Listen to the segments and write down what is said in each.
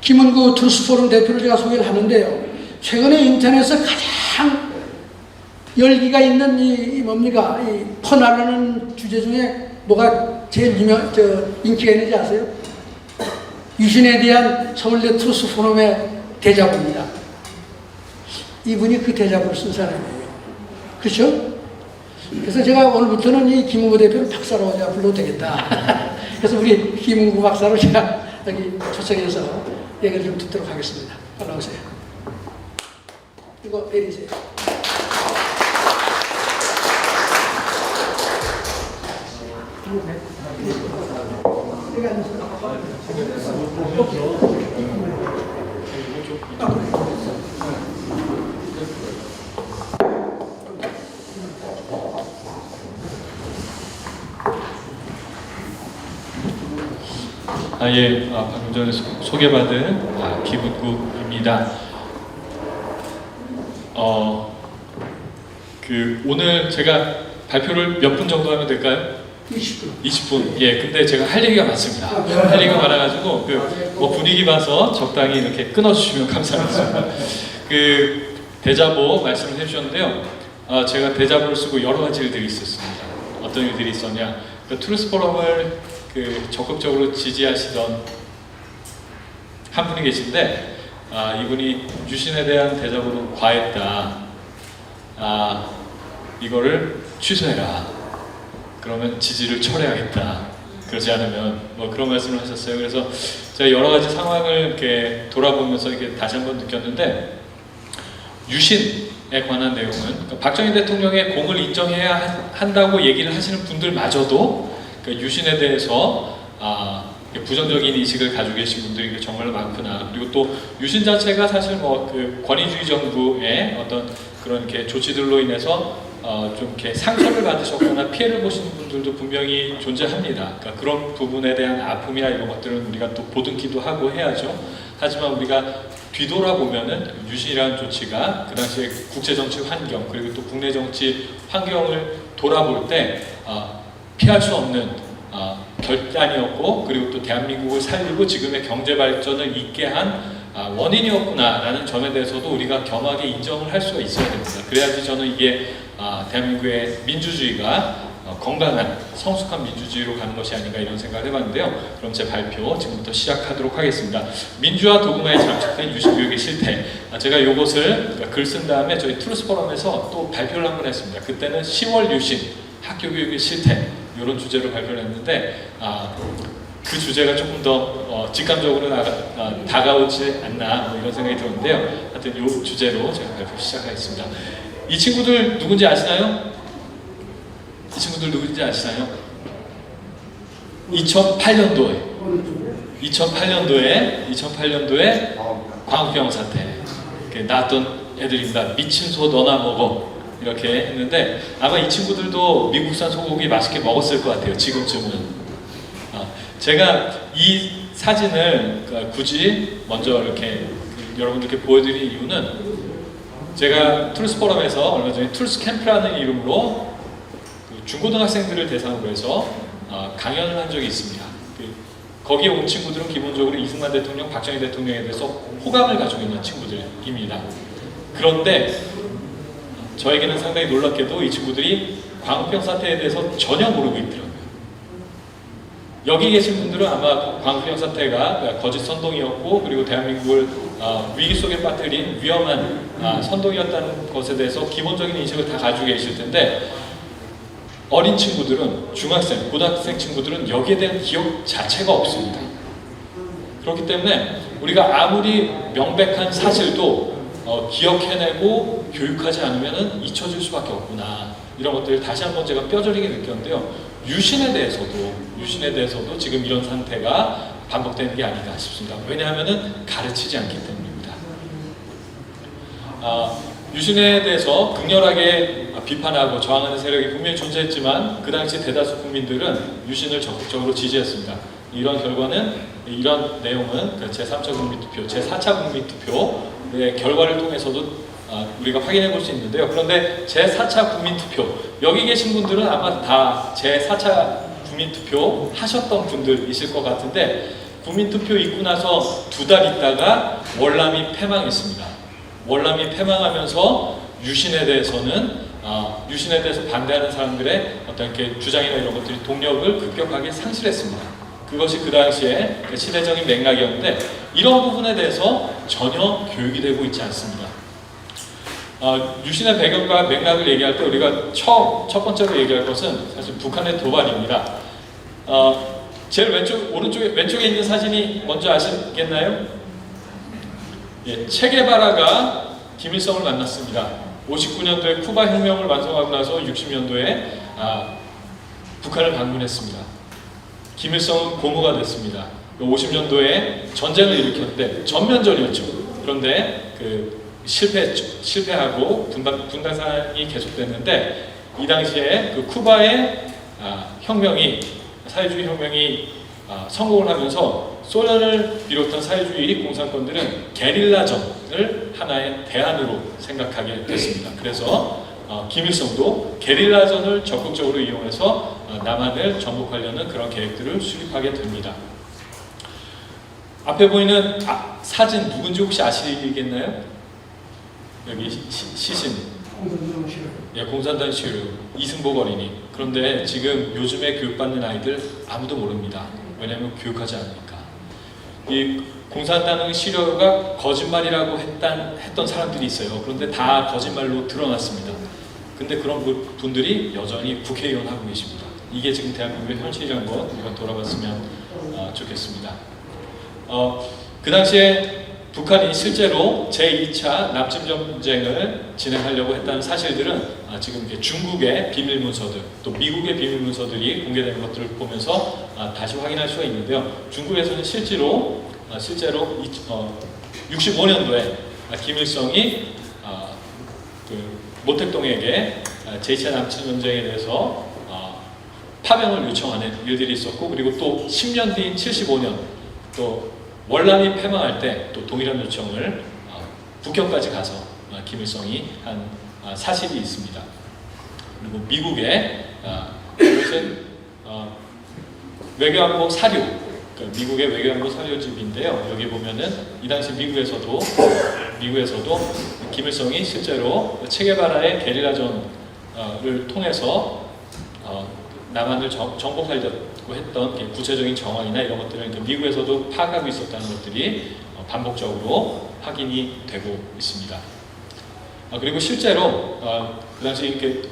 김은구 트루스포럼 대표를 제가 소개를 하는데요. 최근에 인터넷에서 가장 열기가 있는 이 뭡니까? 이 퍼나르는 주제 중에 뭐가 제일 인기가 있는지 아세요? 유신에 대한 서울대 트루스포럼의 대자보입니다. 이분이 그 대자보를 쓴 사람이에요. 그렇죠? 그래서 제가 오늘부터는 이 김은구 대표를 박사로 제가 불러도 되겠다. 그래서 우리 김은구 박사로 제가 여기 초청해서 얘기를 좀 듣도록 하겠습니다. 올라오세요. 이거 내리세요. 예, 방금 전에 소개받은 김은구입니다. 오늘 제가 발표를 몇 분 정도 하면 될까요? 20분. 20분. 예, 근데 제가 할 얘기가 많습니다. 할 얘기가 많아가지고 분위기 봐서 적당히 이렇게 끊어주시면 감사하겠습니다. 대자보 말씀을 해주셨는데요. 제가 대자보를 쓰고 여러 가지 일들이 있었습니다. 어떤 일들이 있었냐? 트루스포럼을 적극적으로 지지하시던 한 분이 계신데, 이분이 유신에 대한 대자보도 과했다. 이거를 취소해라. 그러면 지지를 철회하겠다. 그러지 않으면 그런 말씀을 하셨어요. 그래서 제가 여러 가지 상황을 이렇게 돌아보면서 이렇게 다시 한번 느꼈는데, 유신에 관한 내용은 박정희 대통령의 공을 인정해야 한다고 얘기를 하시는 분들마저도 유신에 대해서 부정적인 인식을 가지고 계신 분들이 정말 많구나. 그리고 또 유신 자체가 사실 권위주의 정부의 어떤 그런 이렇게 조치들로 인해서 좀 이렇게 상처를 받으셨거나 피해를 보시는 분들도 분명히 존재합니다. 그러니까 그런 부분에 대한 아픔이나 이런 것들은 우리가 또 보듬기도 하고 해야죠. 하지만 우리가 뒤돌아보면은 유신이라는 조치가 그 당시에 국제정치 환경 그리고 또 국내 정치 환경을 돌아볼 때 피할 수 없는 결단이었고, 그리고 또 대한민국을 살리고 지금의 경제 발전을 있게 한 원인이었구나라는 점에 대해서도 우리가 겸하게 인정을 할 수가 있어야 됩니다. 그래야지 저는 이게 대한민국의 민주주의가 건강한 성숙한 민주주의로 가는 것이 아닌가 이런 생각을 해봤는데요. 그럼 제 발표 지금부터 시작하도록 하겠습니다. 민주화 도구마에 장착된 유신교육의 실태. 제가 이것을 글 쓴 다음에 저희 트루스포럼에서 또 발표를 한 번 했습니다. 그때는 10월 유신 학교교육의 실태 이런 주제로 발표를 했는데, 그 주제가 조금 더 직감적으로 다가오지 않나 이런 생각이 들었는데요. 하여튼 이 주제로 제가 발표 시작하겠습니다. 이 친구들 누군지 아시나요? 이 친구들 누군지 아시나요? 2008년도에 광우병 사태 나왔던 애들입니다. 미친 소 너나 먹어 이렇게 했는데, 아마 이 친구들도 미국산 소고기 맛있게 먹었을 것 같아요. 지금쯤은. 제가 이 사진을 굳이 먼저 이렇게 여러분들께 보여드린 이유는, 제가 트루스포럼에서 얼마 전에 트루스 캠프라는 이름으로 중고등학생들을 대상으로 해서 강연을 한 적이 있습니다. 거기에 온 친구들은 기본적으로 이승만 대통령, 박정희 대통령에 대해서 호감을 가지고 있는 친구들입니다. 그런데 저에게는 상당히 놀랍게도 이 친구들이 광우병 사태에 대해서 전혀 모르고 있더라고요. 여기 계신 분들은 아마 광우병 사태가 거짓 선동이었고, 그리고 대한민국을 위기 속에 빠뜨린 위험한 선동이었다는 것에 대해서 기본적인 인식을 다 가지고 계실 텐데, 어린 친구들은, 중학생, 고등학생 친구들은 여기에 대한 기억 자체가 없습니다. 그렇기 때문에 우리가 아무리 명백한 사실도 기억해내고 교육하지 않으면 잊혀질 수밖에 없구나. 이런 것들을 다시 한번 제가 뼈저리게 느꼈는데요. 유신에 대해서도 지금 이런 상태가 반복되는 게 아닌가 싶습니다. 왜냐하면 가르치지 않기 때문입니다. 유신에 대해서 극렬하게 비판하고 저항하는 세력이 분명히 존재했지만, 그 당시 대다수 국민들은 유신을 적극적으로 지지했습니다. 이런 결과는, 이런 내용은 제3차 국민투표, 제4차 국민투표의 결과를 통해서도 우리가 확인해 볼 수 있는데요. 그런데 제4차 국민투표, 여기 계신 분들은 아마 다 제4차 국민투표 하셨던 분들이실 것 같은데, 국민투표 있고 나서 2달 있다가 월남이 패망했습니다. 월남이 패망하면서 유신에 대해서는 유신에 대해서 반대하는 사람들의 어떤 이렇게 주장이나 이런 것들이 동력을 급격하게 상실했습니다. 그것이 그 당시에 시대적인 맥락이었는데 이런 부분에 대해서 전혀 교육이 되고 있지 않습니다. 유신의 배경과 맥락을 얘기할 때 우리가 첫 번째로 얘기할 것은 사실 북한의 도발입니다. 제일 왼쪽에 있는 사진이 뭔지 아시겠나요? 예, 체게바라가 김일성을 만났습니다. 59년도에 쿠바 혁명을 완성하고 나서 60년도에 북한을 방문했습니다. 김일성은 고무가 됐습니다. 50년도에 전쟁을 일으켰는데 전면전이었죠. 그런데 실패하고 분단상이 계속됐는데 이 당시에 그 쿠바의 사회주의 혁명이 성공을 하면서 소련을 비롯한 사회주의 공산권들은 게릴라전을 하나의 대안으로 생각하게 됐습니다. 그래서 김일성도 게릴라전을 적극적으로 이용해서 남한을 정복하려는 그런 계획들을 수립하게 됩니다. 앞에 보이는 사진 누군지 혹시 아시겠나요? 여기 시신. 예, 공산당 시류 이승복 어린이. 그런데 지금 요즘에 교육받는 아이들 아무도 모릅니다. 왜냐하면 교육하지 않으니까. 이 공산당 시료가 거짓말이라고 했던 사람들이 있어요. 그런데 다 거짓말로 드러났습니다. 근데 그런 분들이 여전히 국회의원 하고 계십니다. 이게 지금 대한민국의 현실이란 것 우리가 돌아봤으면 좋겠습니다. 그 당시에 북한이 실제로 제2차 남침 전쟁을 진행하려고 했다는 사실들은 지금 중국의 비밀 문서들, 또 미국의 비밀 문서들이 공개되는 것들을 보면서 다시 확인할 수가 있는데요. 중국에서는 실제로 65년도에 김일성이 모택동에게 제2차 남침 전쟁에 대해서 파병을 요청하는 일들이 있었고, 그리고 또 10년 뒤인 75년 또 월남이 패망할 때 또 동일한 요청을 북경까지 가서 김일성이 한 사실이 있습니다. 그리고 미국의 이것은 외교안보 사료, 그러니까 미국의 외교안보 사료집인데요. 여기 보면은 이 당시 미국에서도 김일성이 실제로 체게바라의 게릴라전을 통해서 남한을 정복하려고 했던 구체적인 정황이나 이런 것들을 미국에서도 파악하고 있었다는 것들이 반복적으로 확인이 되고 있습니다. 그리고 실제로 그 당시 이렇게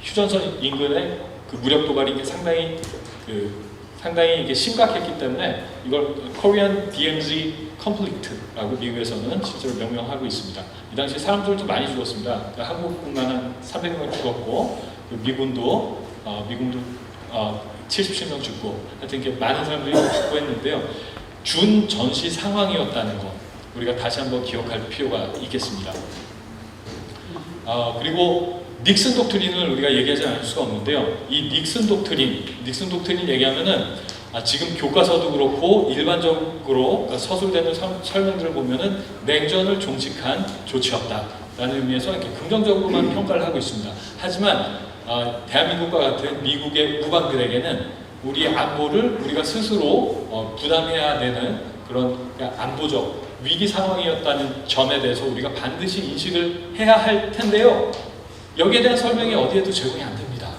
휴전선 인근의 그 무력 도발이 상당히 이게 심각했기 때문에 이걸 Korean DMZ Conflict라고 미국에서는 실제로 명명하고 있습니다. 이 당시 사람들도 많이 죽었습니다. 그러니까 한국군만 한 300명 죽었고 미군도 77명 죽고 하여튼 이렇게 많은 사람들이 죽고 했는데요. 준 전시 상황이었다는 것 우리가 다시 한번 기억할 필요가 있겠습니다. 그리고 닉슨 독트린을 우리가 얘기하지 않을 수가 없는데요. 이 닉슨 독트린 얘기하면은 지금 교과서도 그렇고 일반적으로 서술되는 설명들을 보면은 냉전을 종식한 조치였다라는 의미에서 이렇게 긍정적으로만 평가를 하고 있습니다. 하지만 대한민국과 같은 미국의 우방들에게는 우리 안보를 우리가 스스로 부담해야 되는 그런 안보적 위기 상황이었다는 점에 대해서 우리가 반드시 인식을 해야 할 텐데요. 여기에 대한 설명이 어디에도 제공이 안 됩니다.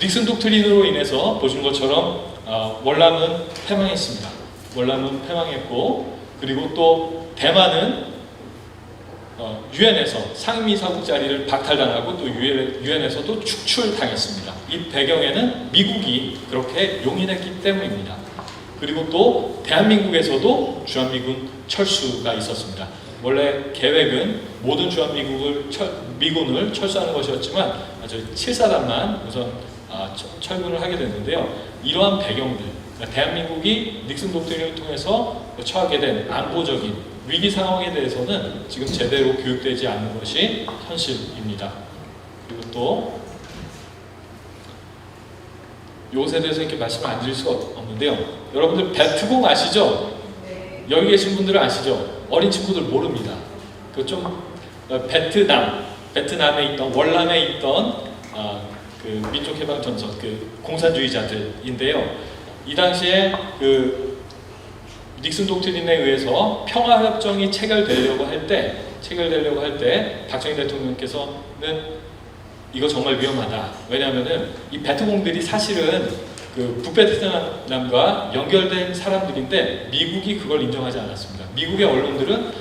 닉슨 독트린으로 인해서 보신 것처럼 월남은 패망했습니다. 월남은 패망했고, 그리고 또 대만은 유엔에서 상임이사국 자리를 박탈당하고 또 유엔에서도 축출당했습니다. 이 배경에는 미국이 그렇게 용인했기 때문입니다. 그리고 또 대한민국에서도 주한미군 철수가 있었습니다. 원래 계획은 모든 미군을 철수하는 것이었지만 7사단만 우선 철군을 하게 됐는데요. 이러한 배경들, 그러니까 대한민국이 닉슨 독트린을 통해서 처하게 된 안보적인 위기 상황에 대해서는 지금 제대로 교육되지 않는 것이 현실입니다. 그리고 또 이것에 대해서 이렇게 말씀을 안 드릴 수가 없는데요. 여러분들 베트공 아시죠? 여기 계신 분들은 아시죠? 어린 친구들 모릅니다. 그 좀 베트남에 있던 월남에 있던 그 민족해방전선 그 공산주의자들인데요. 이 당시에 그 닉슨 독트린에 의해서 평화협정이 체결되려고 할 때 박정희 대통령께서는 이거 정말 위험하다. 왜냐하면은 이 베트공들이 사실은 그 북베트남과 연결된 사람들인데 미국이 그걸 인정하지 않았습니다. 미국의 언론들은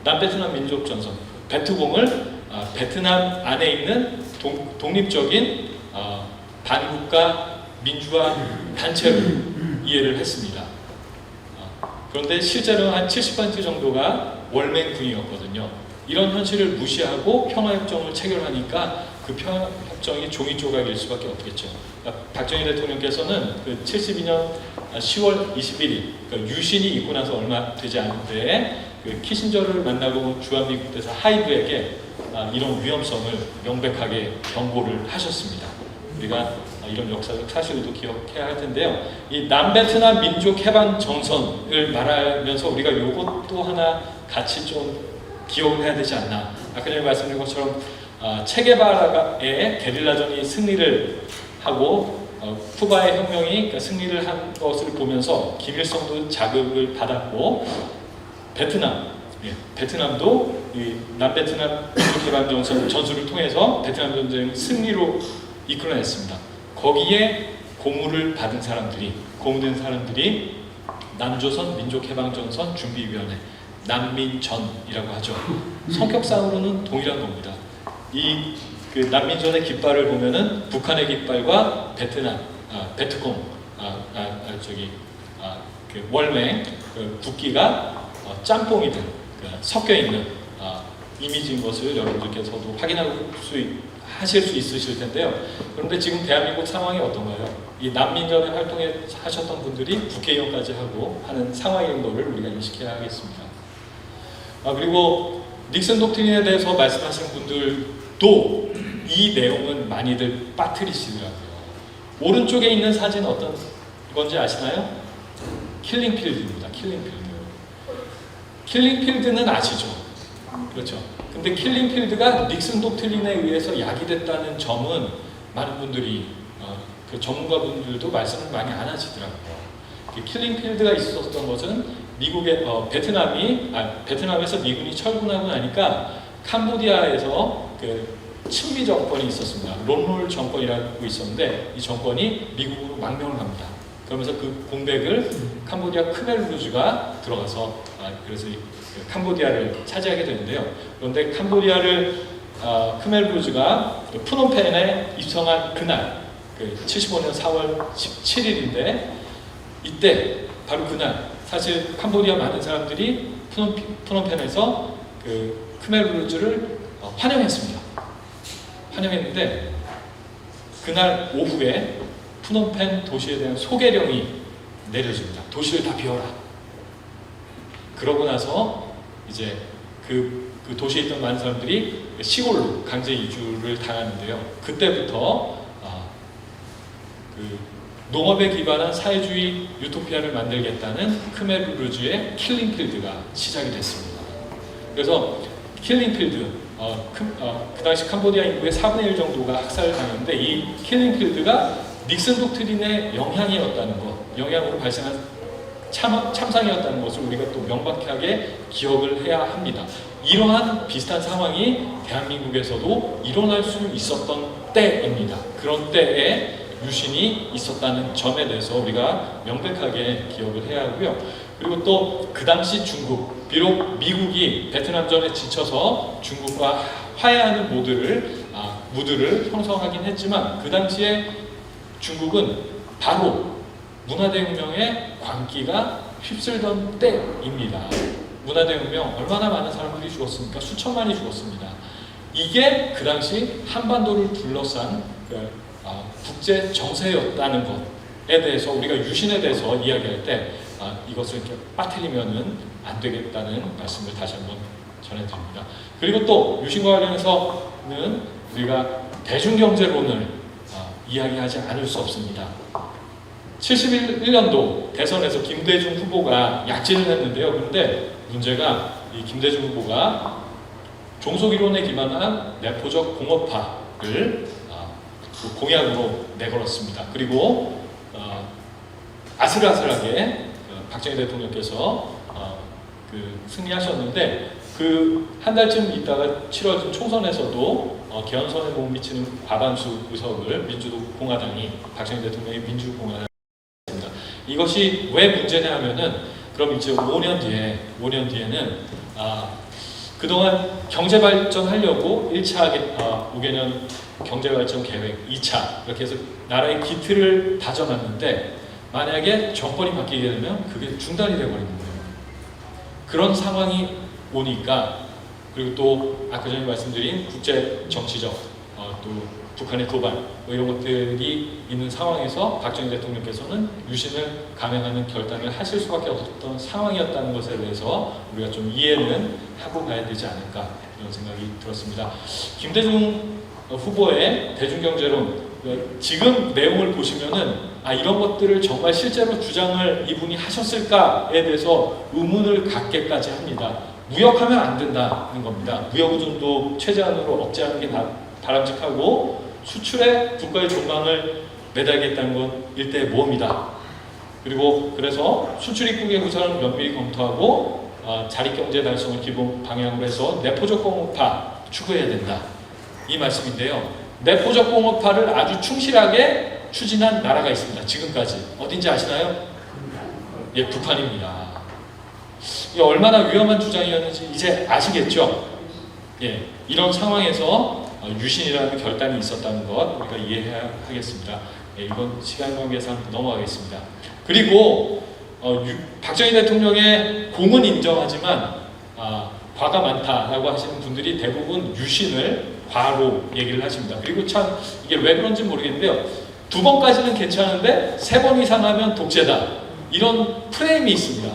남베트남 민족전선 베트공을 베트남 안에 있는 독립적인 반국가 민주화 단체로 이해를 했습니다. 그런데 실제로 한 70% 정도가 월맹군이었거든요. 이런 현실을 무시하고 평화협정을 체결하니까 그 평화협정이 종이 조각일 수밖에 없겠죠. 박정희 대통령께서는 그 72년 10월 21일 그러니까 유신이 있고 나서 얼마 되지 않은데 그 키신저를 만나고 주한미국 대사 하이브에게 이런 위험성을 명백하게 경고를 하셨습니다. 우리가 이런 역사적 사실도 기억해야 할 텐데요. 이 남베트남 민족해방정선을 말하면서 우리가 요것도 하나 같이 좀 기억을 해야 되지 않나. 아까 전에 말씀드린 것처럼 체게바라의 게릴라전이 승리를 하고 쿠바의 혁명이 그러니까 승리를 한 것을 보면서 김일성도 자극을 받았고 베트남도 이 남베트남 민족해방정선 전술을 통해서 베트남 전쟁 승리로 이끌어냈습니다. 거기에 고무된 사람들이 남조선 민족해방전선 준비위원회 난민전이라고 하죠. 성격상으로는 동일한 겁니다. 이 그 난민전의 깃발을 보면은 북한의 깃발과 베트공, 그 월맹, 그 국기가 짬뽕이 된 섞여 있는 이미지인 것을 여러분들께서도 하실 수 있으실 텐데요. 그런데 지금 대한민국 상황이 어떤가요? 이 난민전에 활동하셨던 분들이 국회의원까지 하고 하는 상황인 것을 우리가 인식해야 하겠습니다. 그리고 닉슨 독트린에 대해서 말씀하신 분들도 이 내용은 많이들 빠뜨리시더라고요. 오른쪽에 있는 사진 어떤 건지 아시나요? 킬링필드입니다. 킬링필드는 아시죠? 그렇죠. 근데 킬링필드가 닉슨 독트린에 의해서 야기됐다는 점은 많은 분들이 그 전문가분들도 말씀을 많이 안 하시더라고요. 킬링필드가 있었던 것은 미국의 베트남에서 미군이 철군하고 나니까 캄보디아에서 그 친미 정권이 있었습니다. 론롤 정권이라고 있었는데 이 정권이 미국으로 망명을 합니다. 그러면서 그 공백을 캄보디아 크멜루즈가 들어가서 그래서 캄보디아를 차지하게 되는데요. 그런데 캄보디아를 크멜루즈가 푸놈펜에 입성한 그날, 75년 4월 17일인데 이때 바로 그날 사실 캄보디아 많은 사람들이 푸놈펜에서 그 크멜루즈를 환영했는데 그날 오후에 푸놈펜 도시에 대한 소개령이 내려집니다. 도시를 다 비워라. 그러고 나서 이제 그 도시에 있던 많은 사람들이 시골로 강제 이주를 당하는데요. 그때부터 그 농업에 기반한 사회주의 유토피아를 만들겠다는 크멜루즈의 킬링필드가 시작이 됐습니다. 그래서 킬링필드, 그 당시 캄보디아 인구의 4분의 1 정도가 학살을 당했는데 이 킬링필드가 닉슨 독트린의 영향으로 발생한 참상이었다는 것을 우리가 또 명백하게 기억을 해야 합니다. 이러한 비슷한 상황이 대한민국에서도 일어날 수 있었던 때입니다. 그런 때에 유신이 있었다는 점에 대해서 우리가 명백하게 기억을 해야 하고요. 그리고 또 그 당시 중국, 비록 미국이 베트남전에 지쳐서 중국과 화해하는 무드를 형성하긴 했지만 그 당시에 중국은 바로 문화대혁명의 광기가 휩쓸던 때입니다. 문화대혁명 얼마나 많은 사람들이 죽었습니까? 수천만이 죽었습니다. 이게 그 당시 한반도를 둘러싼 국제 정세였다는 것에 대해서 우리가 유신에 대해서 이야기할 때 이것을 이렇게 빠뜨리면은 안 되겠다는 말씀을 다시 한번 전해드립니다. 그리고 또 유신과 관련해서는 우리가 대중경제론을 이야기하지 않을 수 없습니다. 71년도 대선에서 김대중 후보가 약진을 했는데요. 그런데 문제가 이 김대중 후보가 종속이론에 기반한 내포적 공업화를 공약으로 내걸었습니다. 그리고 아슬아슬하게 박정희 대통령께서 승리하셨는데 그 한 달쯤 있다가 치러진 총선에서도 개헌선에 못 미치는 과반수 의석을 민주공화당이 박정희 대통령의 민주공화당이 했습니다. 이것이 왜 문제냐 하면은 그럼 이제 5년 뒤에는 그동안 경제 발전하려고 1차 5개년 경제 발전 계획, 2차 이렇게 해서 나라의 기틀을 다져놨는데 만약에 정권이 바뀌게 되면 그게 중단이 되어버리는 거예요. 그런 상황이 오니까 그리고 또 아까 전에 말씀드린 국제 정치적 또 북한의 도발 뭐 이런 것들이 있는 상황에서 박정희 대통령께서는 유신을 감행하는 결단을 하실 수밖에 없었던 상황이었다는 것에 대해서 우리가 좀 이해는 하고 가야 되지 않을까 이런 생각이 들었습니다. 김대중 후보의 대중경제론 지금 내용을 보시면은 이런 것들을 정말 실제로 주장을 이분이 하셨을까에 대해서 의문을 갖게까지 합니다. 무역하면 안 된다는 겁니다. 무역 의존도 최대한으로 억제하는 게 바람직하고 수출에 국가의 종방을 매달겠다는 건 일대의 모험이다. 그리고 그래서 수출 입국의 구상을 면밀히 검토하고 자립경제 달성을 기본 방향으로 해서 내포적 공업화 추구해야 된다. 이 말씀인데요. 내포적 공업화를 아주 충실하게 추진한 나라가 있습니다. 지금까지. 어딘지 아시나요? 예, 북한입니다. 이게 얼마나 위험한 주장이었는지 이제 아시겠죠? 예, 이런 상황에서 유신이라는 결단이 있었다는 것 우리가 이해해야 하겠습니다. 예, 이건 시간 관계상 넘어가겠습니다. 그리고 박정희 대통령의 공은 인정하지만 과가 많다라고 하시는 분들이 대부분 유신을 과로 얘기를 하십니다. 그리고 참 이게 왜 그런지 모르겠는데요. 2번까지는 괜찮은데 3번 이상 하면 독재다. 이런 프레임이 있습니다.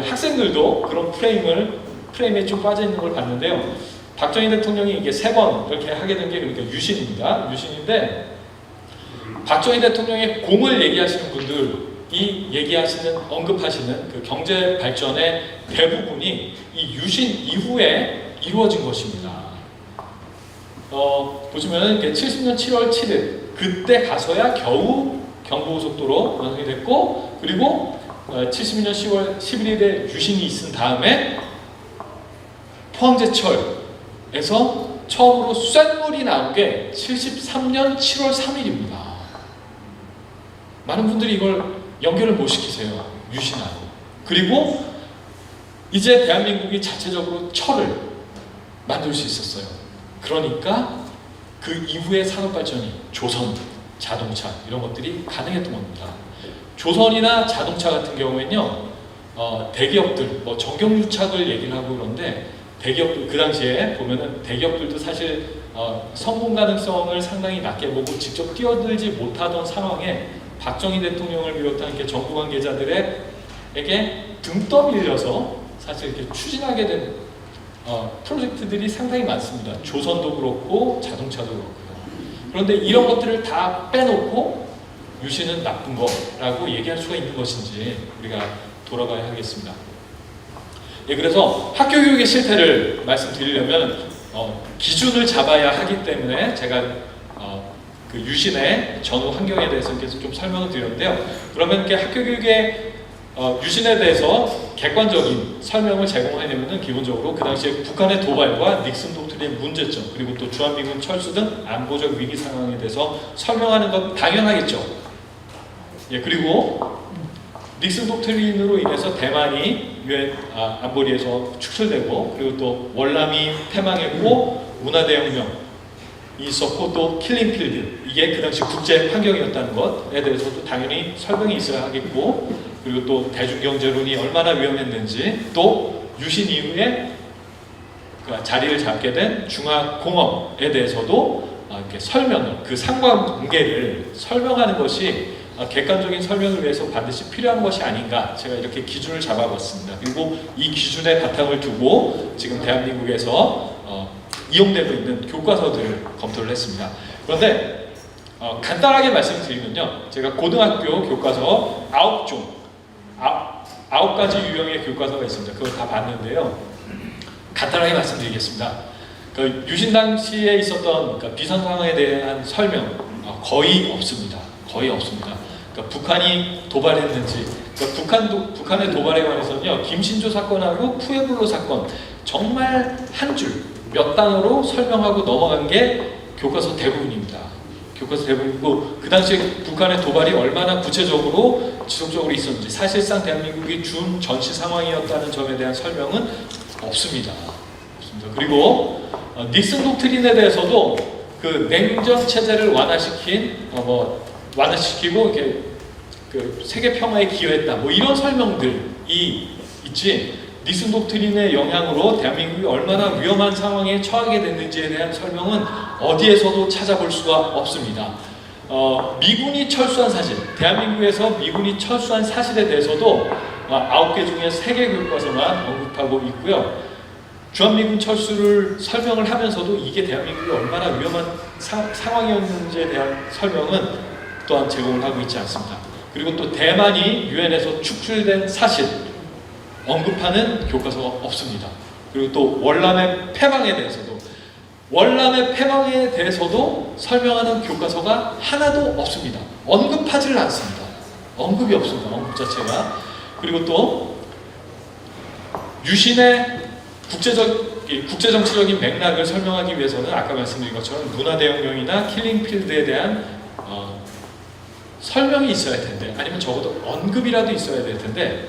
학생들도 그런 프레임에 좀 빠져 있는 걸 봤는데요. 박정희 대통령이 이게 3번 이렇게 하게 된 게 그러니까 유신입니다. 유신인데 박정희 대통령의 공을 얘기하시는 분들이 언급하시는 그 경제 발전의 대부분이 이 유신 이후에 이루어진 것입니다. 보시면 70년 7월 7일 그때 가서야 겨우 경부고속도로 완성이 됐고 그리고 72년 10월 11일에 유신이 있은 다음에 포항제철에서 처음으로 쇳물이 나온 게 73년 7월 3일입니다. 많은 분들이 이걸 연결을 못 시키세요. 유신하고. 그리고 이제 대한민국이 자체적으로 철을 만들 수 있었어요. 그러니까 그 이후의 산업발전이 조선, 자동차 이런 것들이 가능했던 겁니다. 조선이나 자동차 같은 경우에는요, 대기업들, 정경유착을 얘기를 하고 그런데 대기업들 그 당시에 보면은 대기업들도 사실 성공 가능성을 상당히 낮게 보고 직접 뛰어들지 못하던 상황에 박정희 대통령을 비롯한 이렇게 정부 관계자들에게 등 떠밀려서 사실 이렇게 추진하게 된 프로젝트들이 상당히 많습니다. 조선도 그렇고 자동차도 그렇고요. 그런데 이런 것들을 다 빼놓고 유신은 나쁜 거라고 얘기할 수가 있는 것인지 우리가 돌아봐야 하겠습니다. 예, 그래서 학교 교육의 실태를 말씀드리려면 기준을 잡아야 하기 때문에 제가 그 유신의 전후 환경에 대해서 계속 좀 설명을 드렸는데요. 그러면 이렇게 학교 교육의 유신에 대해서 객관적인 설명을 제공하려면 기본적으로 그 당시에 북한의 도발과 닉슨 독트린의 문제점 그리고 또 주한미군 철수 등 안보적 위기 상황에 대해서 설명하는 건 당연하겠죠. 예, 그리고 닉슨 독트린으로 인해서 대만이 유엔 안보리에서 축출되고 그리고 또 월남이 패망했고 문화대혁명 있었고 또 킬링필드 이게 그 당시 국제 환경이었다는 것에 대해서도 당연히 설명이 있어야 하겠고 그리고 또 대중경제론이 얼마나 위험했는지 또 유신 이후에 자리를 잡게 된 중화공업에 대해서도 이렇게 설명을 그 상관관계를 설명하는 것이 객관적인 설명을 위해서 반드시 필요한 것이 아닌가 제가 이렇게 기준을 잡아봤습니다. 그리고 이 기준에 바탕을 두고 지금 대한민국에서 이용되고 있는 교과서들을 검토를 했습니다. 그런데 간단하게 말씀드리면요. 제가 고등학교 교과서 9가지 유형의 교과서가 있습니다. 그걸 다 봤는데요. 간단하게 말씀드리겠습니다. 그러니까 유신 당시에 있었던 그러니까 비상 상황에 대한 설명 거의 없습니다. 거의 없습니다. 그러니까 북한이 도발했는지, 그러니까 북한의 도발에 관해서는요, 김신조 사건하고 푸에블로 사건 정말 한 줄 몇 단어로 설명하고 넘어간 게 교과서 대부분입니다. 교과서 대부분이고, 그 당시에 북한의 도발이 얼마나 구체적으로 지속적으로 있었는지, 사실상 대한민국이 준 전시 상황이었다는 점에 대한 설명은 없습니다. 그리고 닉슨 독트린에 대해서도 그 냉전 체제를 완화시키고 이렇게 그 세계 평화에 기여했다, 뭐 이런 설명들이 있지, 닉슨 독트린의 영향으로 대한민국이 얼마나 위험한 상황에 처하게 됐는지에 대한 설명은 어디에서도 찾아볼 수가 없습니다. 미군이 철수한 사실, 대한민국에서 미군이 철수한 사실에 대해서도 9개 중에 3개 교과서만 언급하고 있고요. 주한미군 철수를 설명을 하면서도 이게 대한민국이 얼마나 위험한 상황이었는지에 대한 설명은 또한 제공을 하고 있지 않습니다. 그리고 또 대만이 유엔에서 축출된 사실 언급하는 교과서가 없습니다. 그리고 또 월남의 패방에 대해서도 설명하는 교과서가 하나도 없습니다. 언급하지를 않습니다. 언급이 없습니다. 언급 자체가. 그리고 또 유신의 국제정치적인 맥락을 설명하기 위해서는 아까 말씀드린 것처럼 문화대혁명이나 킬링필드에 대한 설명이 있어야 할 텐데, 아니면 적어도 언급이라도 있어야 될 텐데,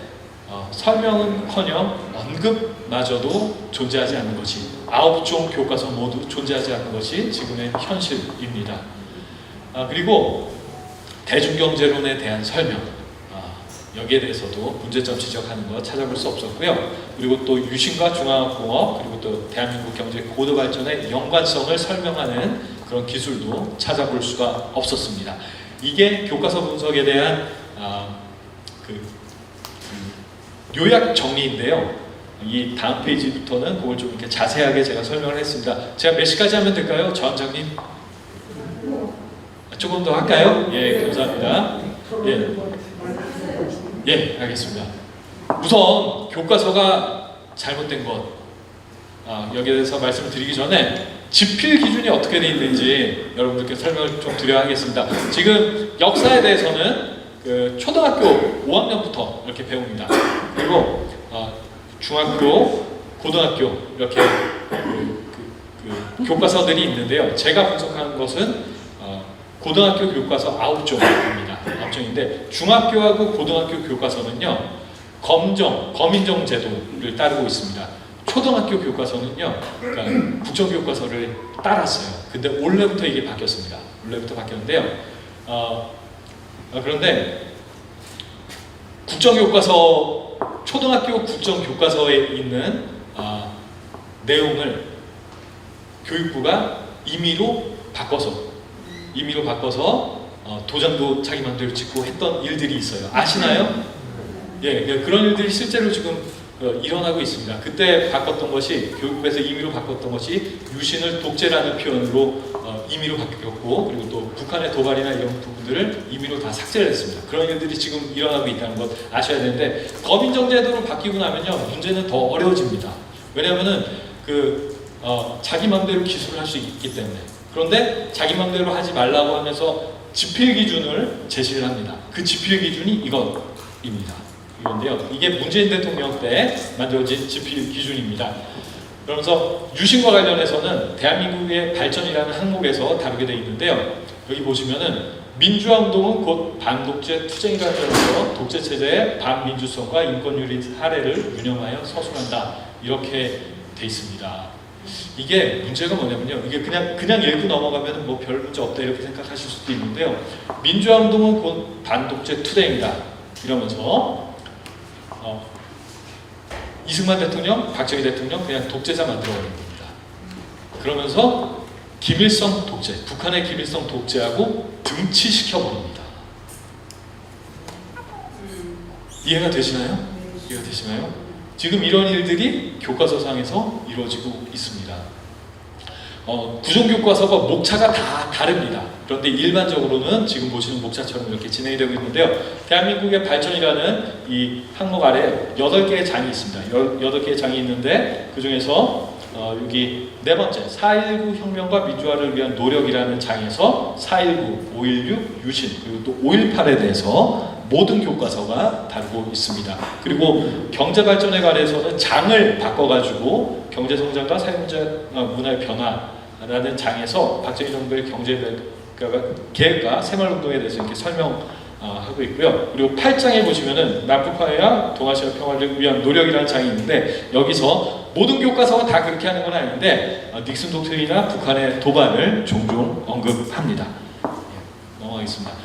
설명은커녕 언급마저도 존재하지 않는 것이, 9종 교과서 모두 존재하지 않는 것이 지금의 현실입니다. 그리고 대중경제론에 대한 설명, 여기에 대해서도 문제점 지적하는 거 찾아볼 수 없었고요. 그리고 또 유신과 중화공업, 그리고 또 대한민국 경제 고도 발전의 연관성을 설명하는 그런 기술도 찾아볼 수가 없었습니다. 이게 교과서 분석에 대한 요약 정리인데요. 이 다음 페이지부터는 그걸 좀 이렇게 자세하게 제가 설명을 했습니다. 제가 몇 시까지 하면 될까요, 저 원장님? 조금 더 할까요? 예, 감사합니다. 예, 알겠습니다. 우선 교과서가 잘못된 것, 여기에 대해서 말씀을 드리기 전에 지필 기준이 어떻게 되어 있는지 여러분들께 설명을 좀 드려야 하겠습니다. 지금 역사에 대해서는 그 초등학교 5학년부터 이렇게 배웁니다. 그리고 중학교, 고등학교 이렇게 교과서들이 있는데요. 제가 분석한 것은 고등학교 교과서 9종입니다. 9종인데 중학교하고 고등학교 교과서는요, 검인정 제도를 따르고 있습니다. 초등학교 교과서는요, 그러니까 국정교과서를 따랐어요. 근데 올해부터 이게 바뀌었습니다. 올해부터 바뀌었는데요. 그런데 초등학교 국정교과서에 있는 내용을 교육부가 임의로 바꿔서 도장도 자기 마음대로 찍고 했던 일들이 있어요. 아시나요? 예, 그런 일들이 실제로 지금 일어나고 있습니다. 그때 바꿨던 것이, 교육부에서 임의로 바꿨던 것이 유신을 독재라는 표현으로 임의로 바뀌었고, 그리고 또 북한의 도발이나 이런 부분들을 임의로 다 삭제를 했습니다. 그런 일들이 지금 일어나고 있다는 것 아셔야 되는데, 검인정 제도로 바뀌고 나면요, 문제는 더 어려워집니다. 왜냐하면은 자기 마음대로 기술을 할 수 있기 때문에. 그런데 자기 마음대로 하지 말라고 하면서 지필 기준을 제시를 합니다. 그 지필 기준이 이건입니다. 이건데요, 이게 문재인 대통령 때 만들어진 지필 기준입니다. 그러면서 유신과 관련해서는 대한민국의 발전이라는 항목에서 다루게 되어 있는데요. 여기 보시면은 민주화 운동은 곧 반독재 투쟁이라는 점에서 독재 체제의 반민주성과 인권유린 사례를 유념하여 서술한다, 이렇게 돼 있습니다. 이게 문제가 뭐냐면요, 이게 그냥 읽고 넘어가면 뭐 별 문제 없다 이렇게 생각하실 수도 있는데요. 민주화 운동은 곧 반독재 투쟁이다 이러면서 이승만 대통령, 박정희 대통령 그냥 독재자 만들어버린 겁니다. 그러면서 김일성 독재, 북한의 김일성 독재하고 등치시켜버립니다. 이해가 되시나요? 이해가 되시나요? 지금 이런 일들이 교과서상에서 이루어지고 있습니다. 구종교과서가 목차가 다 다릅니다. 그런데 일반적으로는 지금 보시는 목차처럼 이렇게 진행이 되고 있는데요. 대한민국의 발전이라는 이 항목 아래 8개의 장이 있습니다. 8개의 장이 있는데 그 중에서 여기 네 번째 4.19 혁명과 민주화를 위한 노력이라는 장에서 4.19, 5.16, 유신 그리고 또 5.18에 대해서 모든 교과서가 다루고 있습니다. 그리고 경제발전에 관해서는 장을 바꿔가지고 경제성장과 사회문화의 변화라는 장에서 박정희 정부의 경제계획과 새마을운동에 대해서 이렇게 설명하고 있고요. 그리고 8장에 보시면은 남북화해와 동아시아 평화를 위한 노력이라는 장이 있는데 여기서 모든 교과서가 다 그렇게 하는 건 아닌데 닉슨 독트린이나 북한의 도발을 종종 언급합니다. 넘어가겠습니다.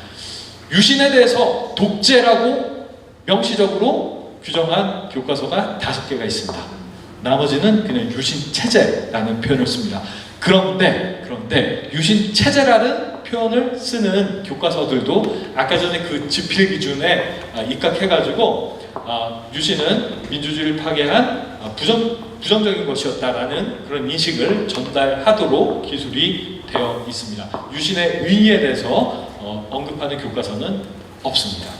유신에 대해서 독재라고 명시적으로 규정한 교과서가 5개가 있습니다. 나머지는 그냥 유신 체제라는 표현을 씁니다. 그런데 유신 체제라는 표현을 쓰는 교과서들도 아까 전에 그 지필 기준에 입각해가지고 유신은 민주주의를 파괴한 부정적인 것이었다라는 그런 인식을 전달하도록 기술이 되어 있습니다. 유신의 의의에 대해서 언급하는 교과서는 없습니다.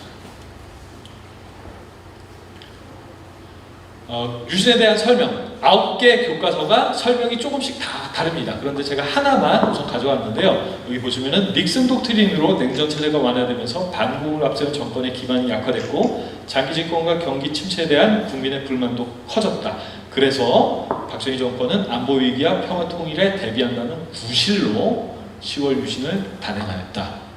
유신에 대한 설명 9개 교과서가 설명이 조금씩 다 다릅니다. 그런데 제가 하나만 우선 가져왔는데요. 여기 보시면은 닉슨 독트린으로 냉전 체제가 완화되면서 반공을 앞세운 정권의 기반이 약화됐고 장기 집권과 경기 침체에 대한 국민의 불만도 커졌다. 그래서 박정희 정권은 안보 위기와 평화 통일에 대비한다는 구실로 10월 유신을 단행하였다.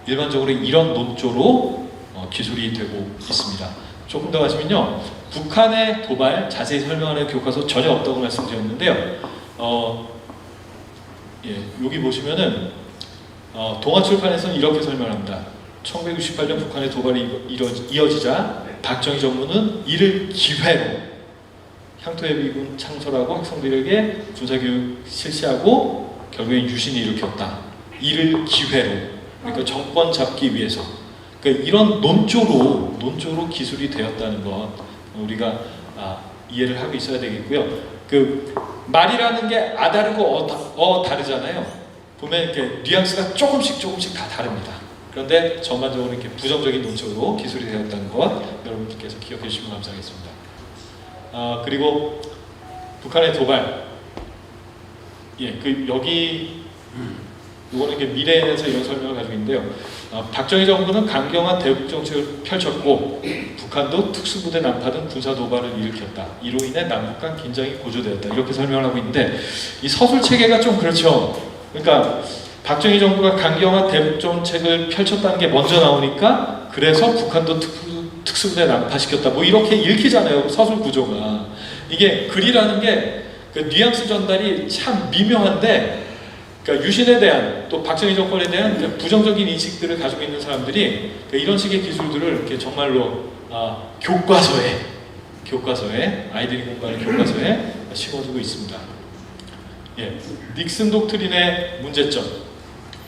일반적으로 이런 논조로 기술이 되고 있습니다. 조금 더 가시면요, 북한의 도발 자세히 설명하는 교과서 전혀 없다고 말씀드렸는데요. 여기 보시면은 동아출판에서는 이렇게 설명합니다. 1968년 북한의 도발이 이어지자 박정희 정부는 이를 기회로 향토해비군 창설하고 학생들에게 군사교육 실시하고 결국엔 유신을 일으켰다. 이를 기회로. 그러니까 정권 잡기 위해서. 그러니까 이런 논조로 기술이 되었다는 것 우리가 이해를 하고 있어야 되겠고요. 그 말이라는 게 다르고 다르잖아요. 보면 이렇게 뉘앙스가 조금씩 다 다릅니다. 그런데 전반적으로 이렇게 부정적인 논조로 기술이 되었다는 것 여러분들께서 기억해 주시면 감사하겠습니다. 그리고 북한의 도발. 여기 이거는 미래에 대해서 이런 설명을 가지고 있는데요. 박정희 정부는 강경한 대북 정책을 펼쳤고 북한도 특수부대 난파 등 군사 도발을 일으켰다. 이로 인해 남북 간 긴장이 고조되었다. 이렇게 설명을 하고 있는데 이 서술 체계가 좀 그렇죠. 그러니까 박정희 정부가 강경한 대북 정책을 펼쳤다는 게 먼저 나오니까 그래서 북한도 특수부대 난파시켰다. 뭐 이렇게 읽히잖아요. 서술 구조가. 이게 글이라는 게 그 뉘앙스 전달이 참 미묘한데 그러니까 유신에 대한 또 박정희 정권에 대한 부정적인 인식들을 가지고 있는 사람들이 이런 식의 기술들을 이렇게 정말로 교과서에 아이들이 공부하는 교과서에 심어두고 있습니다. 닉슨 독트린의 문제점.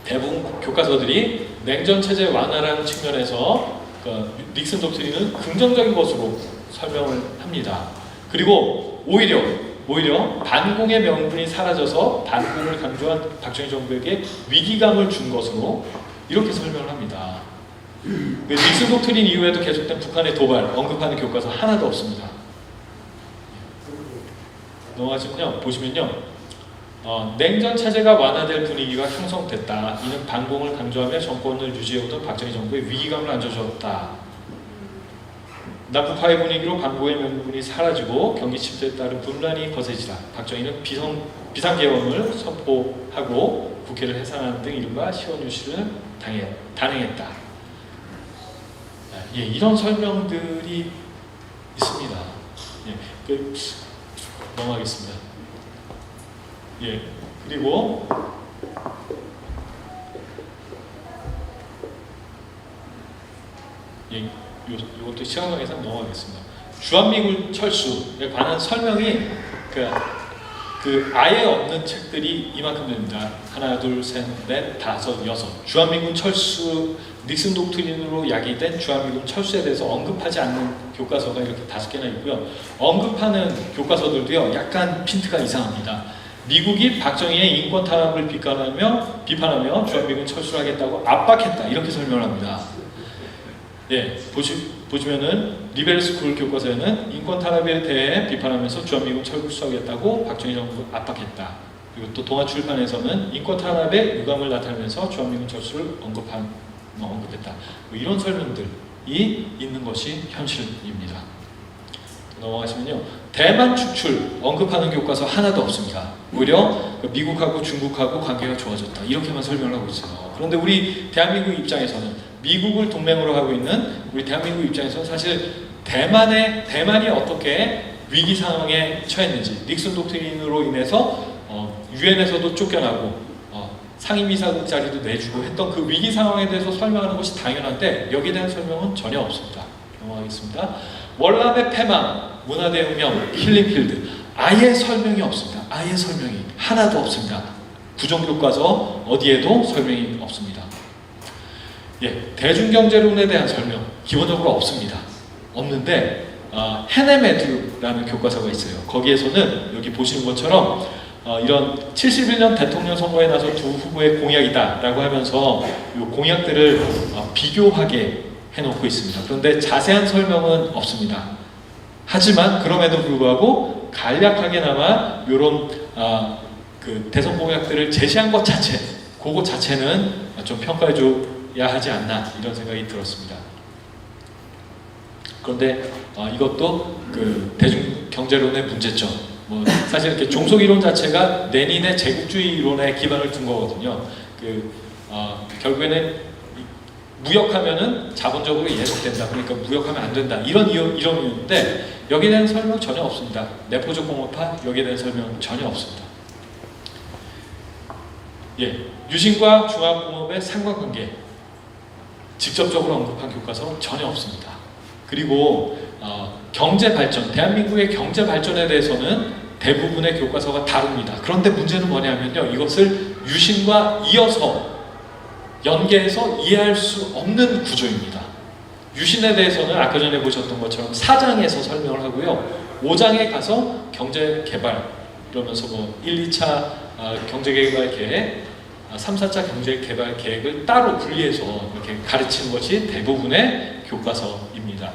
대부분 교과서들이 냉전 체제 완화라는 측면에서 닉슨 독트린은 긍정적인 것으로 설명을 합니다. 그리고 오히려 반공의 명분이 사라져서 반공을 강조한 박정희 정부에게 위기감을 준 것으로 이렇게 설명을 합니다. 닉슨 독트린 이후에도 계속된 북한의 도발 언급하는 교과서 하나도 없습니다. 넘어가시면요, 보시면요, 냉전 체제가 완화될 분위기가 형성됐다. 이는 반공을 강조하며 정권을 유지해오던 박정희 정부의 위기감을 안겨주었다. 남북화해 분위기로 반공의 명분이 사라지고 경기 침체에 따른 분란이 거세지다. 박정희는 비상계엄을 선포하고 국회를 해산하는 등 이른바 10월 유신을 단행했다. 이런 설명들이 있습니다. 넘어가겠습니다. 그리고 이것도 시간 관계상 넘어가겠습니다. 주한미군 철수에 관한 설명이 아예 없는 책들이 이만큼 됩니다. 하나, 둘, 셋, 넷, 다섯, 여섯. 주한미군 철수, 닉슨 독트린으로 야기된 주한미군 철수에 대해서 언급하지 않는 교과서가 이렇게 5개나 있고요. 언급하는 교과서들도요, 약간 핀트가 이상합니다. 미국이 박정희의 인권 탄압을 비판하며 주한미군 철수를 하겠다고 압박했다. 이렇게 설명을 합니다. 예, 보시면은 리벨스쿨 교과서에는 인권 탄압에 대해 비판하면서 주한미군 철수하겠다고 박정희 정부를 압박했다. 그리고 또 동아출판에서는 인권 탄압의 유감을 나타내면서 주한미군 철수를 언급했다. 뭐 이런 설명들이 있는 것이 현실입니다. 넘어가시면요, 대만 축출 언급하는 교과서 하나도 없습니다. 오히려 미국하고 중국하고 관계가 좋아졌다 이렇게만 설명을 하고 있어요. 그런데 우리 대한민국 입장에서는, 미국을 동맹으로 하고 있는 우리 대한민국 입장에서는 사실 대만이 어떻게 위기 상황에 처했는지, 닉슨 독트린으로 인해서 유엔에서도 쫓겨나고 상임이사국 자리도 내주고 했던 그 위기 상황에 대해서 설명하는 것이 당연한데 여기에 대한 설명은 전혀 없습니다. 넘어가겠습니다. 월남의 패망, 문화대혁명, 킬링필드, 아예 설명이 없습니다. 아예 설명이 하나도 없습니다. 구정교과서 어디에도 설명이 없습니다. 예, 대중경제론에 대한 설명 기본적으로 없습니다. 없는데 헤네메드라는 교과서가 있어요. 거기에서는 여기 보시는 것처럼 이런 71년 대통령 선거에 나서 두 후보의 공약이다 라고 하면서 이 공약들을 비교하게 해놓고 있습니다. 그런데 자세한 설명은 없습니다. 하지만 그럼에도 불구하고 간략하게나마 이런 그 대선 공약들을 제시한 것 자체, 그거 자체는 좀 평가해줘야 하지 않나 이런 생각이 들었습니다. 그런데 이것도 그 대중경제론의 문제점, 뭐 사실 이렇게 종속이론 자체가 레닌의 제국주의 이론에 기반을 둔 거거든요. 결국에는 무역하면은 자본적으로 예속된다. 그러니까 무역하면 안 된다. 이런 이론이었는데 여기에 대한 설명 전혀 없습니다. 내포적 공업화 여기에 대한 설명 전혀 없습니다. 예, 유신과 중화공업의 상관관계 직접적으로 언급한 교과서 전혀 없습니다. 그리고 경제 발전, 대한민국의 경제 발전에 대해서는 대부분의 교과서가 다룹니다. 그런데 문제는 뭐냐면요, 이것을 유신과 이어서 연계해서 이해할 수 없는 구조입니다. 유신에 대해서는 아까 전에 보셨던 것처럼 4장에서 설명을 하고요. 5장에 가서 경제개발, 이러면서 뭐 1, 2차 경제개발 계획, 3, 4차 경제개발 계획을 따로 분리해서 이렇게 가르치는 것이 대부분의 교과서입니다.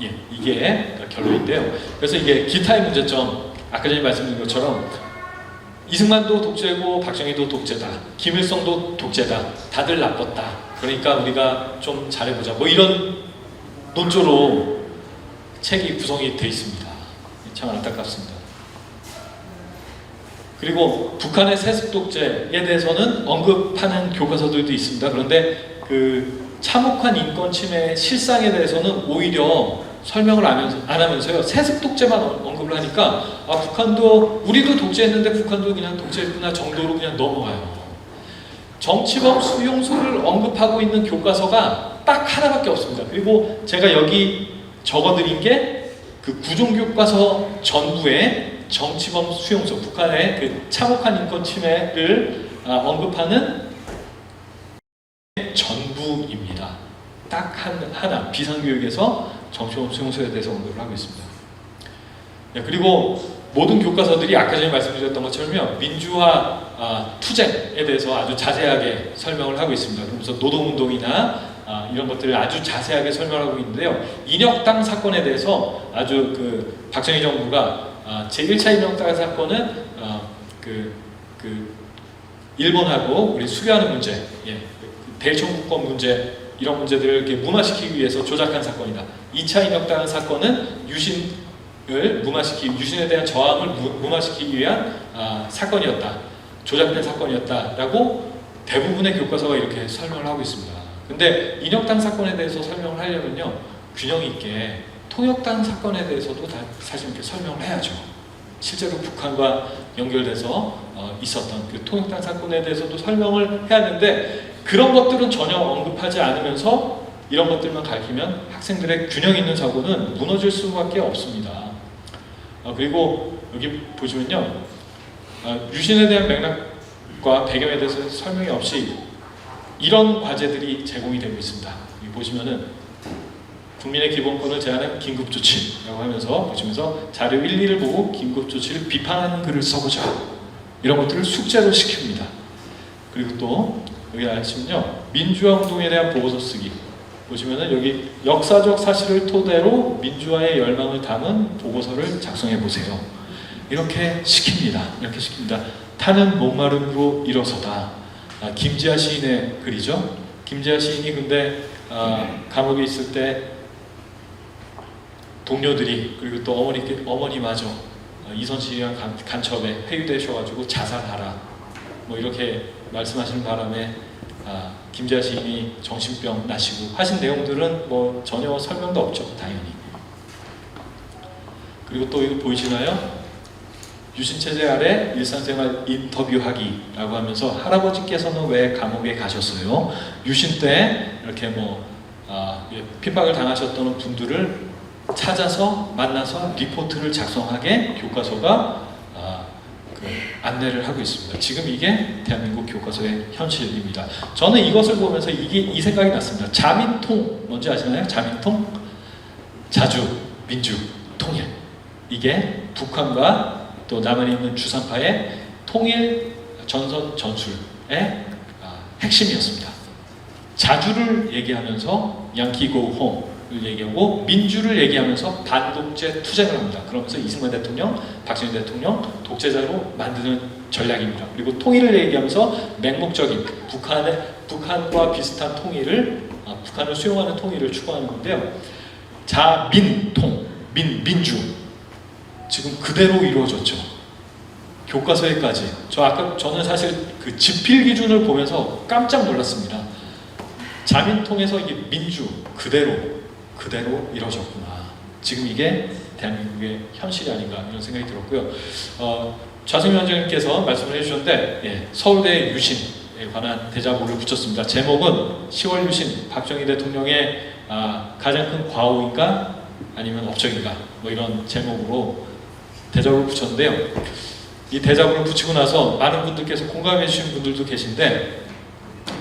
예, 이게 결론인데요. 그래서 이게 기타의 문제점, 아까 전에 말씀드린 것처럼 이승만도 독재고 박정희도 독재다, 김일성도 독재다, 다들 나빴다, 그러니까 우리가 좀 잘해보자, 뭐 이런 논조로 책이 구성이 되어 있습니다. 참 안타깝습니다. 그리고 북한의 세습 독재에 대해서는 언급하는 교과서들도 있습니다. 그런데 그 참혹한 인권 침해 실상에 대해서는 오히려 설명을 안 하면서요, 세습 독재만 언급을 하니까 북한도, 우리도 독재했는데 북한도 그냥 독재했구나 정도로 그냥 넘어가요. 정치범 수용소를 언급하고 있는 교과서가 딱 하나밖에 없습니다. 그리고 제가 여기 적어드린 게 그 구종교과서 전부에 정치범 수용소, 북한의 그 참혹한 인권 침해를 언급하는 전부입니다. 딱 하나, 비상교육에서 정치범 수용소에 대해서 언급을 하고 있습니다. 네, 그리고 모든 교과서들이 아까 전에 말씀드렸던 것처럼요, 민주화 투쟁에 대해서 아주 자세하게 설명을 하고 있습니다. 그러면서 노동운동이나 이런 것들을 아주 자세하게 설명하고 있는데요. 인혁당 사건에 대해서 아주 그 박정희 정부가 제1차 인혁당 사건은 일본하고 우리 수교하는 문제, 대청구권 문제, 이런 문제들을 이렇게 무마시키기 위해서 조작한 사건이다. 2차 인혁당 사건은 유신을 유신에 대한 저항을 무마시키기 위한 사건이었다. 조작된 사건이었다라고 대부분의 교과서가 이렇게 설명을 하고 있습니다. 근데 인혁당 사건에 대해서 설명을 하려면요, 균형 있게 통역당 사건에 대해서도 사실 이렇게 설명을 해야죠. 실제로 북한과 연결돼서 있었던 그 통역당 사건에 대해서도 설명을 해야 하는데 그런 것들은 전혀 언급하지 않으면서 이런 것들만 가르치면 학생들의 균형 있는 사고는 무너질 수밖에 없습니다. 그리고 여기 보시면요, 유신에 대한 맥락과 배경에 대해서 설명이 없이 이런 과제들이 제공이 되고 있습니다. 여기 보시면은 국민의 기본권을 제한한 긴급조치라고 하면서 보시면서 자료 1, 2를 보고 긴급조치를 비판하는 글을 써보자. 이런 것들을 숙제로 시킵니다. 그리고 또 여기 아시면요, 민주화 운동에 대한 보고서 쓰기. 보시면은 여기 역사적 사실을 토대로 민주화의 열망을 담은 보고서를 작성해 보세요. 이렇게 시킵니다. 이렇게 시킵니다. 타는 목마름으로 일어서다. 김지아 시인의 글이죠. 김지아 시인이 근데 감옥에 있을 때 동료들이 그리고 또 어머니마저 이선 씨랑 간첩에 회유되셔가지고 자살하라 뭐 이렇게 말씀하시는 바람에 김지아 시인이 정신병 나시고 하신 내용들은 뭐 전혀 설명도 없죠, 당연히. 그리고 또 이거 보이시나요? 유신체제 아래 일상생활 인터뷰하기라고 하면서 할아버지께서는 왜 감옥에 가셨어요? 유신 때 이렇게 뭐 핍박을 당하셨던 분들을 찾아서 만나서 리포트를 작성하게 교과서가 안내를 하고 있습니다. 지금 이게 대한민국 교과서의 현실입니다. 저는 이것을 보면서 이 생각이 났습니다. 자민통 뭔지 아시나요? 자민통? 자주, 민주, 통일. 이게 북한과 또 남한에 있는 주상파의 통일 전선 전술의 핵심이었습니다. 자주를 얘기하면서 양키 고 홈을 얘기하고 민주를 얘기하면서 반독재 투쟁을 합니다. 그러면서 이승만 대통령, 박정희 대통령 독재자로 만드는 전략입니다. 그리고 통일을 얘기하면서 맹목적인 북한과 비슷한 통일을 북한을 수용하는 통일을 추구하는 건데요. 자민통, 민주 지금 그대로 이루어졌죠. 교과서에까지. 저는 사실 그 집필 기준을 보면서 깜짝 놀랐습니다. 자민통에서 이게 민주 그대로 이루어졌구나. 지금 이게 대한민국의 현실이 아닌가 이런 생각이 들었고요. 좌승 위원장님께서 말씀을 해주셨는데 서울대 유신에 관한 대자보를 붙였습니다. 제목은 10월 유신 박정희 대통령의 가장 큰 과오인가 아니면 업적인가 뭐 이런 제목으로 대자보를 붙였는데요. 이 대자보를 붙이고 나서 많은 분들께서 공감해 주신 분들도 계신데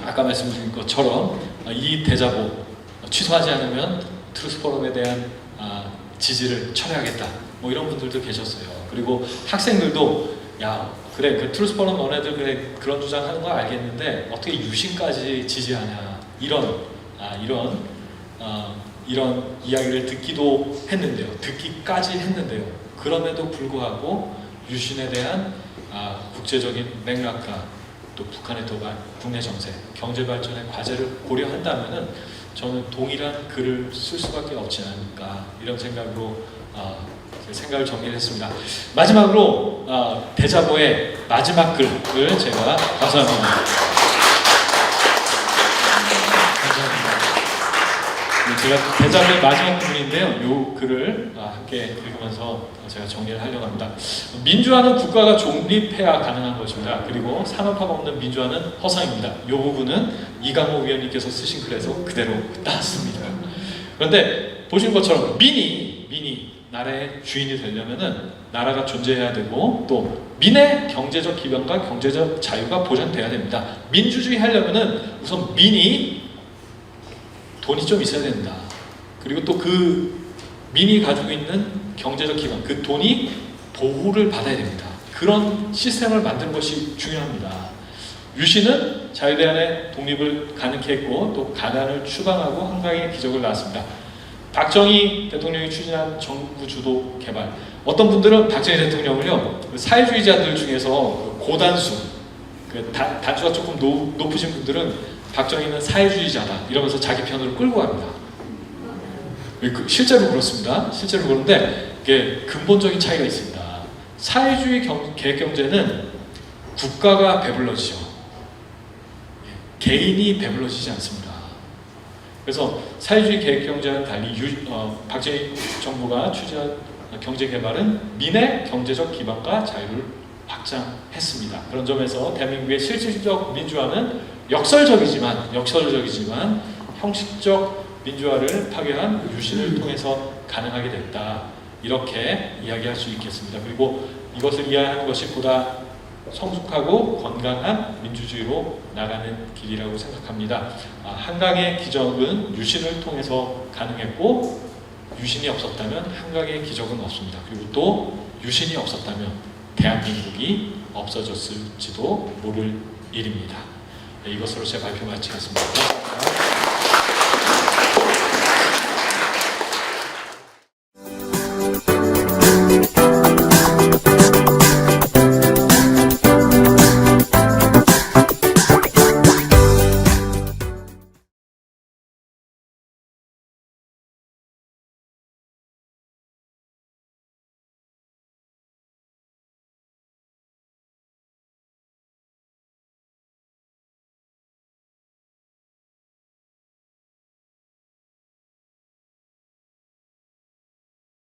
아까 말씀드린 것처럼 이 대자보 취소하지 않으면 트루스포럼에 대한 지지를 철회하겠다 뭐 이런 분들도 계셨어요. 그리고 학생들도 야 그래 그 트루스포럼 너네들 그래 그런 주장하는 거 알겠는데 어떻게 유신까지 지지하냐 이런 이야기를 듣기까지 했는데요. 그럼에도 불구하고 유신에 대한 국제적인 맥락과 또 북한의 도발, 국내 정세, 경제 발전의 과제를 고려한다면은 저는 동일한 글을 쓸 수밖에 없지 않을까 이런 생각으로 생각을 정리했습니다. 마지막으로 대자보의 마지막 글을 제가 감사합니다. 제가 대자보의 마지막 부분인데요. 이 글을 함께 읽으면서 제가 정리를 하려고 합니다. 민주화는 국가가 독립해야 가능한 것입니다. 그리고 산업화가 없는 민주화는 허상입니다. 이 부분은 이강호 위원님께서 쓰신 글에서 그대로 따왔습니다. 그런데 보시는 것처럼 민이 나라의 주인이 되려면은 나라가 존재해야 되고 또 민의 경제적 기반과 경제적 자유가 보장돼야 됩니다. 민주주의 하려면은 우선 민이 돈이 좀 있어야 된다. 그리고 또 그 민이 가지고 있는 경제적 기반, 그 돈이 보호를 받아야 됩니다. 그런 시스템을 만드는 것이 중요합니다. 유신은 자유대안의 독립을 가능케 했고 또 가난을 추방하고 한강의 기적을 낳았습니다. 박정희 대통령이 추진한 정부 주도 개발. 어떤 분들은 박정희 대통령을요 사회주의자들 중에서 고단수, 단수가 조금 높으신 분들은 박정희는 사회주의자다 이러면서 자기 편으로 끌고 갑니다. 실제로 그렇습니다. 실제로 그런데 이게 근본적인 차이가 있습니다. 사회주의 계획경제는 국가가 배불러지죠. 개인이 배불러지지 않습니다. 그래서 사회주의 계획경제와는 달리 박정희 정부가 추진한 경제개발은 민의 경제적 기반과 자유를 확장했습니다. 그런 점에서 대한민국의 실질적 민주화는 역설적이지만 형식적 민주화를 파괴한 유신을 통해서 가능하게 됐다. 이렇게 이야기할 수 있겠습니다. 그리고 이것을 이해하는 것이 보다 성숙하고 건강한 민주주의로 나가는 길이라고 생각합니다. 한강의 기적은 유신을 통해서 가능했고 유신이 없었다면 한강의 기적은 없습니다. 그리고 또 유신이 없었다면 대한민국이 없어졌을지도 모를 일입니다. 네, 이것으로 제 발표 마치겠습니다.